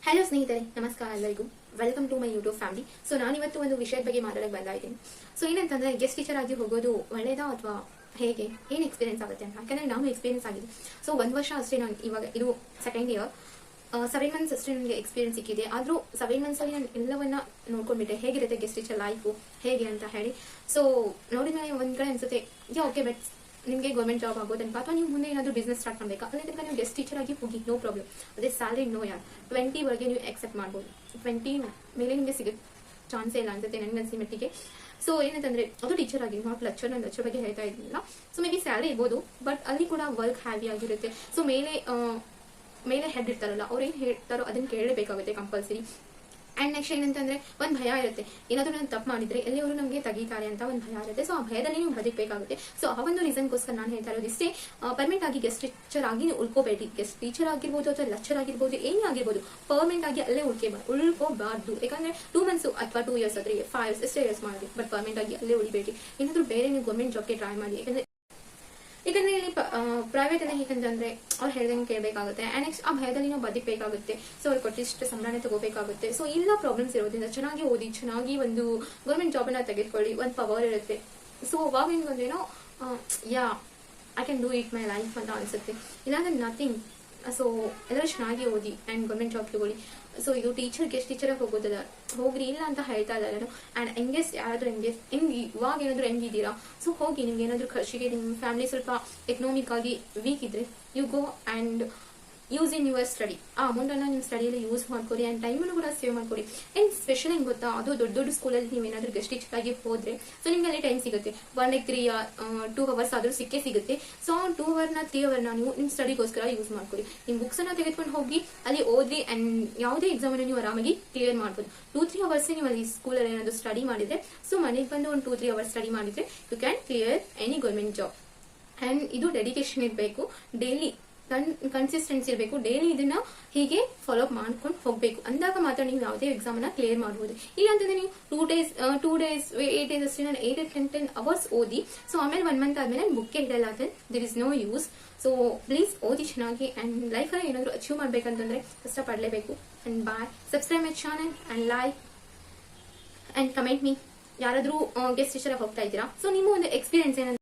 Hello ಸ್ನೇಹಿತರೆ, ನಮಸ್ಕಾರ ಎಲ್ಲರಿಗೂ. Welcome to my YouTube family. So ನಾನಿವತ್ತು ಒಂದು ವಿಷಯದ ಬಗ್ಗೆ ಮಾತಾಡಕ್ಕೆ ಬಂದ ಇದ್ದೀನಿ. ಸೊ ಏನಂತಂದ್ರೆ, ಗೆಸ್ಟ್ ಟೀಚರ್ ಆಗಿ ಹೋಗೋದು ಒಳ್ಳೇದಾ ಅಥವಾ ಹೇಗೆ, ಏನು ಎಕ್ಸ್ಪೀರಿಯನ್ಸ್ ಆಗುತ್ತೆ ಅಂತ. ಯಾಕಂದ್ರೆ ನಾನು ಎಕ್ಸ್ಪೀರಿಯನ್ಸ್ ಆಗಿದೆ. ಸೊ 1 ವರ್ಷ ಅಷ್ಟೇ, ನಾನು ಇವಾಗ ಇದು ಸೆಕೆಂಡ್ ಇಯರ್, 7 ಮಂತ್ಸ್ ಅಷ್ಟೇ ನನಗೆ ಎಕ್ಸ್ಪೀರಿಯನ್ಸ್ ಸಿಕ್ಕಿದೆ. ಆದ್ರೂ 7 ಮಂತ್ಸ್ ಅಲ್ಲಿ ನಾನು ಎಲ್ಲವನ್ನ ನೋಡ್ಕೊಂಡ್ಬಿಟ್ಟೆ, ಹೇಗಿರುತ್ತೆ ಗೆಸ್ಟ್ ಟೀಚರ್ ಲೈಫು ಹೇಗೆ ಅಂತ ಹೇಳಿ. ಸೊ ನೋಡಿದ್ಮೇಲೆ ಒಂದ್ ಕಡೆ ಅನ್ಸುತ್ತೆ, ಓಕೆ, ಬಟ್ ನಿಮಗೆ ಗೌರ್ಮೆಂಟ್ ಜಾಬ್ ಆಗೋದನ್ಕ ಅಥವಾ ನೀವು ಮುಂದೆ ಏನಾದರೂ ಬಿಸ್ನೆಸ್ ಸ್ಟಾರ್ಟ್ ಮಾಡಬೇಕಾ, ಅಲ್ಲಿ ತನಕ ನೀವು ಗೆಸ್ಟ್ ಟೀಚರ್ ಆಗಿ ಹೋಗಿ, ನೋ ಪ್ರಾಬ್ಲಮ್. ಅದೇ ಸ್ಯಾಲರಿ ನೋ ಯಾರ್ 20 ವರೆಗೆ ನೀವು ಎಕ್ಸೆಪ್ಟ್ ಮಾಡ್ಬೋದು. 20 ಮೇಲೆ ನಿಮಗೆ ಸಿಗುತ್ತೆ ಚಾನ್ಸೇ ಇಲ್ಲ ಅನ್ಸುತ್ತೆ ನನಗೆ ಅನ್ಸಿ ಮಟ್ಟಿಗೆ. ಸೊ ಏನಂತಂದ್ರೆ, ಅದು ಟೀಚರ್ ಆಗಿ, ನಾಟ್ ಲೆಕ್ಚರ್. ನಾನು ಲೆಕ್ಚರ್ ಬಗ್ಗೆ ಹೇಳ್ತಾ ಇದ್ದಿಲ್ಲ. ಸೊ ಮೇ ಬಿ ಸ್ಯಾಲರಿ ಇರ್ಬೋದು, ಬಟ್ ಅಲ್ಲಿ ಕೂಡ ವರ್ಕ್ ಹ್ಯಾವಿ ಆಗಿರುತ್ತೆ. ಸೊ ಮೇಲೆ ಹೆಡ್ ಇರ್ತಾರಲ್ಲ, ಅವ್ರು ಏನ್ ಹೇಳ್ತಾರೋ ಅದನ್ನ ಕೇಳಬೇಕಾಗುತ್ತೆ ಕಂಪಲ್ಸರಿ. ಅಂಡ್ ನೆಕ್ಸ್ಟ್ ಏನಂತಂದ್ರೆ, ಒಂದ್ ಭಯ ಇರುತ್ತೆ, ಏನಾದ್ರು ನಾನು ತಪ್ಪು ಮಾಡಿದ್ರೆ ಎಲ್ಲಿಯವರು ನಮಗೆ ತೆಗಿತಾರೆ ಅಂತ ಒಂದು ಭಯ ಇರುತ್ತೆ. ಸೊ ಆ ಭಯದಲ್ಲಿ ನೀವು ಬದುಕಬೇಕಾಗುತ್ತೆ. ಸೊ ಆ ಒಂದು ರೀಸನ್ಗೋಸ್ಕರ ನಾನು ಹೇಳ್ತಾ ಇರೋದು ಇಷ್ಟೇ, ಪರ್ಮನೆಂಟ್ ಆಗಿ ಗೆಸ್ಟ್ ಟೀಚರ್ ಆಗಿ ಉಳ್ಕೋಬೇಡಿ. ಗೆಸ್ಟ್ ಟೀಚರ್ ಆಗಿರ್ಬೋದು ಅಥವಾ ಲೆಕ್ಚರ್ ಆಗಿರ್ಬೋದು, ಏನೇ ಆಗಿರ್ಬೋದು, ಪರ್ಮನೆಂಟ್ ಆಗಿ ಅಲ್ಲೇ ಉಳ್ಕೋಬಾರ್ದು. ಯಾಕಂದ್ರೆ 2 ಮಂತ್ಸ್ ಅಥವಾ 2 ಇಯರ್ಸ್ ಆದ್ರೆ 5 ಇಯರ್ಸ್ ಎಷ್ಟೇ ಇಯರ್ಸ್ ಮಾಡಿ, ಬಟ್ ಪರ್ಮನೆಂಟ್ ಆಗಿ ಅಲ್ಲೇ ಉಳಿಬೇಡಿ. ಏನಾದ್ರೂ ಬೇರೆ ನೀವು ಗೌರ್ಮೆಂಟ್ ಜಾಬ್ಗೆ ಟ್ರೈ ಮಾಡಿ. ಯಾಕಂದ್ರೆ ಇಲ್ಲಿ ಪ್ರೈವೇಟ್ ಅಲ್ಲಿ ಹೇಗಂತಂದ್ರೆ ಅವ್ರು ಹೇಳ್ದಂಗೆ ಕೇಳಬೇಕಾಗುತ್ತೆ. ಅಂಡ್ ನೆಕ್ಸ್ಟ್ ಆ ಭಯದಲ್ಲಿ ನಾವು ಬದುಕಬೇಕಾಗುತ್ತೆ. ಸೊ ಅವ್ರು ಕೊಟ್ಟಿಷ್ಟು ಸಂಬಳನೆ ತಗೋಬೇಕಾಗುತ್ತೆ. ಸೊ ಇಲ್ಲ ಪ್ರಾಬ್ಲಮ್ಸ್ ಇರೋದ್ರಿಂದ ಚೆನ್ನಾಗಿ ಓದಿ, ಚೆನ್ನಾಗಿ ಒಂದು ಗೌರ್ಮೆಂಟ್ ಜಾಬ್ ಅನ್ನ ತೆಗೆದುಕೊಳ್ಳಿ. ಒಂದು ಪವರ್ ಇರುತ್ತೆ. ಸೊ ಅವಾಗ ಏನೋ yeah I can do it my life ಅಂತ ಅನ್ಸುತ್ತೆ. ಇಲ್ಲಾಂದ್ರೆ ನಥಿಂಗ್. ಸೊ ಎಲ್ಲರೂ ಚೆನ್ನಾಗಿ ಓದಿ ಅಂಡ್ ಗೌರ್ಮೆಂಟ್ ಜಾಬ್ ತಗೊಳ್ಳಿ. ಸೊ ಇದು ಗೆಸ್ಟ್ ಟೀಚರ್ ಹೋಗೋದಲ್ಲ, ಹೋಗ್ರಿ ಇಲ್ಲ ಅಂತ ಹೇಳ್ತಾ ಇಲ್ಲ ನಾನು. ಅಂಡ್ ಯಾರಾದ್ರೂ ಇವಾಗ ಏನಾದ್ರು ಹೆಂಗಿದ್ದೀರಾ, ಸೊ ಹೋಗಿ. ನಿಮ್ಗೆ ಏನಾದ್ರು ಖರ್ಚಿಗೆ, ನಿಮ್ಮ ಫ್ಯಾಮಿಲಿ ಸ್ವಲ್ಪ ಎಕನಾಮಿಕ್ ಆಗಿ ವೀಕ್ ಇದ್ರೆ, you go and use in your study. ಆ ಅಮೌಂಟ್ ಅನ್ನ ನಿಮ್ಮ ಸ್ಟಡಿಯಲ್ಲಿ ಯೂಸ್ ಮಾಡ್ಕೊಡಿ. ಅಂಡ್ ಟೈಮನ್ನು ಕೂಡ ಸೇವ್ ಮಾಡ್ಕೊಡಿ. ಅಂಡ್ ಸ್ಪೆಷಲ್ ಹೆಂಗ್ ಗೊತ್ತಾ, ಅದು ದೊಡ್ಡ ದೊಡ್ಡ ಸ್ಕೂಲಲ್ಲಿ ನೀವು ಏನಾದ್ರು ಗೆಸ್ಟ್ ಟೀಚರ್ ಆಗಿ ಹೋದ್ರೆ, ಸೊ ನಿಮ್ಗೆ ಅಲ್ಲಿ ಟೈಮ್ ಸಿಗುತ್ತೆ. 2 ಅವರ್ಸ್ ಆದ್ರೂ ಸಿಗುತ್ತೆ. ಸೊ 2 ಅವರ್ನ 3 ಅವರ್ನ ನೀವು ನಿಮ್ ಸ್ಟಡಿಗೋಸ್ಕರ ಯೂಸ್ ಮಾಡ್ಕೊಡಿ. ನಿಮ್ ಬುಕ್ಸ್ ಅನ್ನ ತೆಗೆದುಕೊಂಡು ಹೋಗಿ ಅಲ್ಲಿ ಓದ್ರಿ. ಅಂಡ್ ಯಾವುದೇ ಎಕ್ಸಾಮ್ ಅನ್ನು ನೀವು ಆರಾಮಾಗಿ ಕ್ಲಿಯರ್ ಮಾಡ್ಬೋದು. 2-3 ಅವರ್ಸ್ ನೀವು ಅಲ್ಲಿ ಸ್ಕೂಲಲ್ಲಿ ಏನಾದ್ರು ಸ್ಟಡಿ ಮಾಡಿದ್ರೆ, ಸೊ ಮನೆಗೆ ಬಂದು ಒಂದು 2-3 ಅವರ್ಸ್ ಸ್ಟಡಿ ಮಾಡಿದ್ರೆ you can clear any government job. And ಇದು ಡೆಡಿಕೇಶನ್ ಇರಬೇಕು, ಡೈಲಿ ಕನ್ಸಿಸ್ಟೆನ್ಸಿ ಇರಬೇಕು. ಡೈಲಿ ಇದನ್ನ ಹೀಗೆ ಫಾಲೋ ಅಪ್ ಮಾಡ್ಕೊಂಡು ಹೋಗ್ಬೇಕು. ಅಂದಾಗ ಮಾತ್ರ ನೀವು ಯಾವುದೇ ಎಕ್ಸಾಮ್ ಅನ್ನ ಕ್ಲಿಯರ್ ಮಾಡಬಹುದು. ಇಲ್ಲ ಅಂತಂದ್ರೆ ನೀವು 2 ಡೇಸ್ 8 ಡೇಸ್ ಅಷ್ಟೇ, ನಾನು 8-10 ಅವರ್ಸ್ ಓದಿ. ಸೊ ಆಮೇಲೆ 1 ಮಂತ್ ಆದ್ಮೇಲೆ ಬುಕ್ಕೆ ಇಡಲ್ಲ, there is no use. So please ಓದಿ ಚೆನ್ನಾಗಿ. ಅಂಡ್ ಲೈಫ್ ಅಲ್ಲಿ ಏನಾದ್ರು ಅಚೀವ್ ಮಾಡ್ಬೇಕಂತಂದ್ರೆ ಕಷ್ಟಪಡಲೇಬೇಕು. And bye. Subscribe my channel and like and comment me. ಯಾರಾದ್ರೂ ಗೆಸ್ಟ್ ಟೀಚರ್ ಹೋಗ್ತಾ ಇದ್ದೀರಾ, ಸೊ ನಿಮ್ಮ ಒಂದು ಎಕ್ಸ್ಪೀರಿಯನ್ಸ್ ಏನಂತ